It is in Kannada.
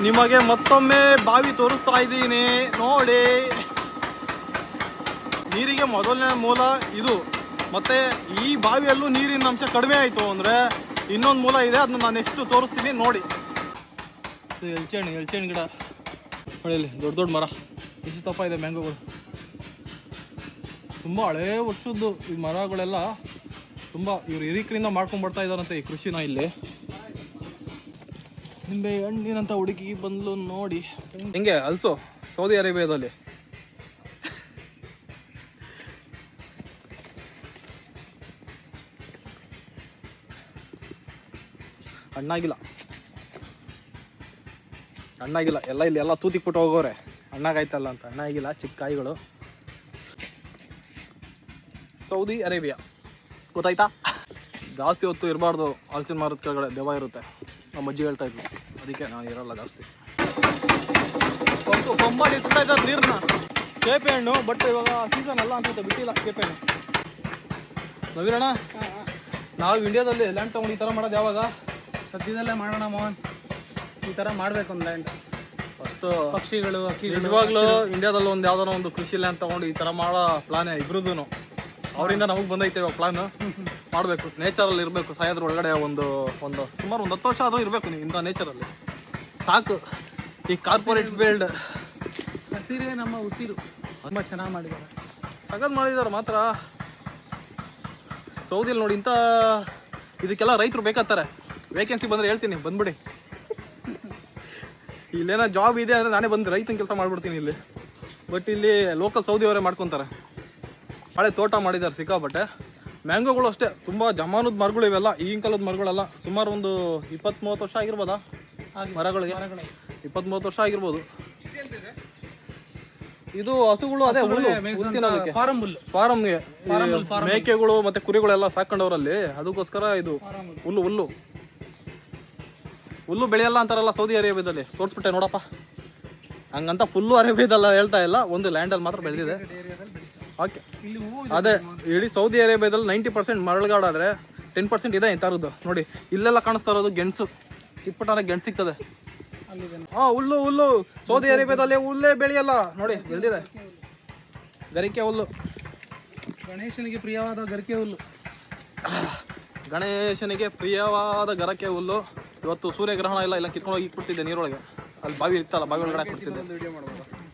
ನಿಮಗೆ ಮತ್ತೊಮ್ಮೆ ಬಾವಿ ತೋರಿಸ್ತಾ ಇದ್ದೀನಿ ನೋಡಿ. ನೀರಿಗೆ ಮೊದಲನೇ ಮೂಲ ಇದು. ಮತ್ತೆ ಈ ಬಾವಿಯಲ್ಲೂ ನೀರಿನ ಅಂಶ ಕಡಿಮೆ ಆಯಿತು ಅಂದರೆ ಇನ್ನೊಂದು ಮೂಲ ಇದೆ, ಅದನ್ನ ನಾನು ನೆಕ್ಸ್ಟ್ ತೋರಿಸ್ತೀನಿ ನೋಡಿ. ಎಲ್ಚೆಣ್ಣು ಗಿಡ ಹೊಳೆಯಲ್ಲಿ ದೊಡ್ಡ ದೊಡ್ಡ ಮರ ಎಷ್ಟು ತಪ್ಪ ಇದೆ. ಮ್ಯಾಂಗೋಗಳು ತುಂಬ ಹಳೇ ವರ್ಷದ್ದು ಈ ಮರಗಳೆಲ್ಲ. ತುಂಬ ಇವ್ರು ಹಿರಿಕರಿಂದ ಮಾಡ್ಕೊಂಡು ಬರ್ತಾ ಇದ್ದಾರಂತೆ ಈ ಕೃಷಿನ. ಇಲ್ಲಿ ನಿಂಬೆ ಹಣ್ಣಿನಂತ ಹುಡುಗಿ ಬಂದ್ಲು ನೋಡಿ. ಹಿಂಗೆ ಅಲ್ಸೋ ಸೌದಿ ಅರೇಬಿಯಾದಲ್ಲಿ ಹಣ್ಣಾಗಿಲ್ಲ ಎಲ್ಲ ಇಲ್ಲಿ ಎಲ್ಲ ತೂತಿಕ್ಬಿಟ್ಟು ಹೋಗೋರೆ. ಹಣ್ಣಾಗೈತಲ್ಲ ಅಂತ. ಹಣ್ಣಾಗಿಲ್ಲ, ಚಿಕ್ಕ ಕಾಯಿಗಳು. ಸೌದಿ ಅರೇಬಿಯಾ ಗೊತ್ತಾಯ್ತಾ? ಜಾಸ್ತಿ ಹೊತ್ತು ಇರಬಾರ್ದು ಹಲಸಿನ ಮರದ ಕೆಳಗಡೆ, ದೆವ್ವ ಇರುತ್ತೆ. ನಮ್ಮ ಅಜ್ಜಿ ಹೇಳ್ತಾ ಇದ್ವಿ, ಅದಕ್ಕೆ ನಾನು ಇರಲ್ಲ ಜಾಸ್ತಿ. ಕೊಂಬಲ್ಲಿ ಇಟ್ಬಿಡ್ತಾ ಇದ್ದಾರೆ ನೀರನ್ನ. ಸೇಪೆ ಹಣ್ಣು, ಬಟ್ ಇವಾಗ ಸೀಸನ್ ಅಲ್ಲ ಅಂತ ಬಿಟ್ಟಿಲ್ಲ ಸೇಪೆ ಹಣ್ಣು. ನವೀರಣ್ಣ, ನಾವು ಇಂಡಿಯಾದಲ್ಲಿ ಲ್ಯಾಂಡ್ ತಗೊಂಡು ಈ ಥರ ಮಾಡೋದು ಯಾವಾಗ? ಸದ್ಯದಲ್ಲೇ ಮಾಡೋಣ ಮೋಹನ್. ಈ ಥರ ಮಾಡಬೇಕು ಒಂದು ಲ್ಯಾಂಡ್. ಅಷ್ಟು ಪಕ್ಷಿಗಳು, ನಿಜವಾಗ್ಲೂ ಇಂಡಿಯಾದಲ್ಲಿ ಒಂದು ಯಾವ್ದಾರ ಒಂದು ಕೃಷಿ ಲ್ಯಾಂಡ್ ತಗೊಂಡು ಈ ಥರ ಮಾಡೋ ಪ್ಲಾನ್ ಇಬ್ರದ್ದು. ಅವರಿಂದ ನಮಗೆ ಬಂದೈತೆ ಇವಾಗ ಪ್ಲಾನ್. ಮಾಡಬೇಕು, ನೇಚರಲ್ಲಿ ಇರಬೇಕು. ಸಾಯೋದ್ರ ಒಳಗಡೆ ಒಂದು ಸುಮಾರು 10 ವರ್ಷ ಆದರೂ ಇರಬೇಕು ನೀವು ಇಂಥ ನೇಚರಲ್ಲಿ. ಸಾಕು ಈ ಕಾರ್ಪೊರೇಟ್ ಬೇಲ್ಡ್. ಹಸಿರೇ ನಮ್ಮ ಉಸಿರು. ತುಂಬ ಚೆನ್ನಾಗಿ ಮಾಡಿದ್ದಾರೆ, ಸಗದ್ ಮಾಡಿದ್ದಾರೆ ಮಾತ್ರ. ಸೌದಿಯಲ್ಲಿ ನೋಡಿ, ಇಂಥ ಇದಕ್ಕೆಲ್ಲ ರೈತರು ಬೇಕಾಗ್ತಾರೆ. ವೇಕೆನ್ಸಿ ಬಂದರೆ ಹೇಳ್ತೀನಿ, ಬಂದ್ಬಿಡಿ. ಇಲ್ಲೇನೋ ಜಾಬ್ ಇದೆ ಅಂದರೆ ನಾನೇ ಬಂದು ರೈತನ ಕೆಲಸ ಮಾಡ್ಬಿಡ್ತೀನಿ ಇಲ್ಲಿ. ಬಟ್ ಇಲ್ಲಿ ಲೋಕಲ್ ಸೌದಿಯವರೇ ಮಾಡ್ಕೊತಾರೆ. ಹಳೆ ತೋಟ ಮಾಡಿದ್ದಾರೆ ಸಿಕ್ಕಾಪಟ್ಟೆ. ಮ್ಯಾಂಗೋಗಳು ಅಷ್ಟೇ, ತುಂಬ ಜಮಾನದ ಮರಗಳು ಇವೆಲ್ಲ. ಈಗಿನ ಕಾಲದ ಮರಗಳೆಲ್ಲ ಸುಮಾರು ಒಂದು 20-30 ವರ್ಷ ಆಗಿರ್ಬೋದಾ ಮರಗಳಿಗೆ? 20-30 ವರ್ಷ ಆಗಿರ್ಬೋದು. ಇದು ಹಸುಗಳು, ಅದೇ ಫಾರಮ್ಗೆ ಮೇಕೆಗಳು ಮತ್ತೆ ಕುರಿಗಳೆಲ್ಲ ಸಾಕೊಂಡವ್ರಲ್ಲಿ, ಅದಕ್ಕೋಸ್ಕರ ಇದು ಹುಲ್ಲು ಬೆಳೆಯಲ್ಲ ಅಂತಾರಲ್ಲ ಸೌದಿ ಅರೇಬಿಯಾದಲ್ಲಿ. ತೋರಿಸ್ಬಿಟ್ಟೆ ನೋಡಪ್ಪ. ಹಂಗಂತ ಫುಲ್ಲು ಅರೇಬಿಯಾದಲ್ಲ ಹೇಳ್ತಾ ಇಲ್ಲ, ಒಂದು ಲ್ಯಾಂಡಲ್ಲಿ ಮಾತ್ರ ಬೆಳೆದಿದೆ. ಓಕೆ, ಅದೇ ಇಡೀ ಸೌದಿ ಅರೇಬಿಯಾದಲ್ಲಿ 90% ಮರಳುಗಾಡಾದ್ರೆ 10% ಇದೆ ಇಂಥರದ್ದು. ನೋಡಿ ಇಲ್ಲೆಲ್ಲ ಕಾಣಿಸ್ತಾ ಇರೋದು ಗೆಣಸು. ಇಪ್ಪಟ್ಟಾರೆ ಗೆಣಸು ಸಿಗ್ತದೆ. ಹುಲ್ಲು ಸೌದಿ ಅರೇಬಿಯಾದಲ್ಲಿ ಹುಲ್ಲೇ ಬೆಳೆಯಲ್ಲ ನೋಡಿ, ಬೆಳೆದಿದೆ. ಗರಿಕೆ ಹುಲ್ಲು, ಗಣೇಶನಿಗೆ ಪ್ರಿಯವಾದ ಗರಿಕೆ ಹುಲ್ಲು. ಗಣೇಶನಿಗೆ ಪ್ರಿಯವಾದ ಗರಕೆ ಹುಲ್ಲು. ಇವತ್ತು ಸೂರ್ಯಗ್ರಹಣ ಇಲ್ಲ ಕಿತ್ಕೊಂಡು ಹೋಗಿ ಇಟ್ಬಿಡ್ತಿದ್ದೆ ನೀರೊಳಗೆ. ಅಲ್ಲಿ ಬಾವಿ ಇರ್ತಲ್ಲ, ಬಾವಿ ಒಳಗಡೆ ಹಾಕ್ಬಿಡ್ತಿದ್ದೆ.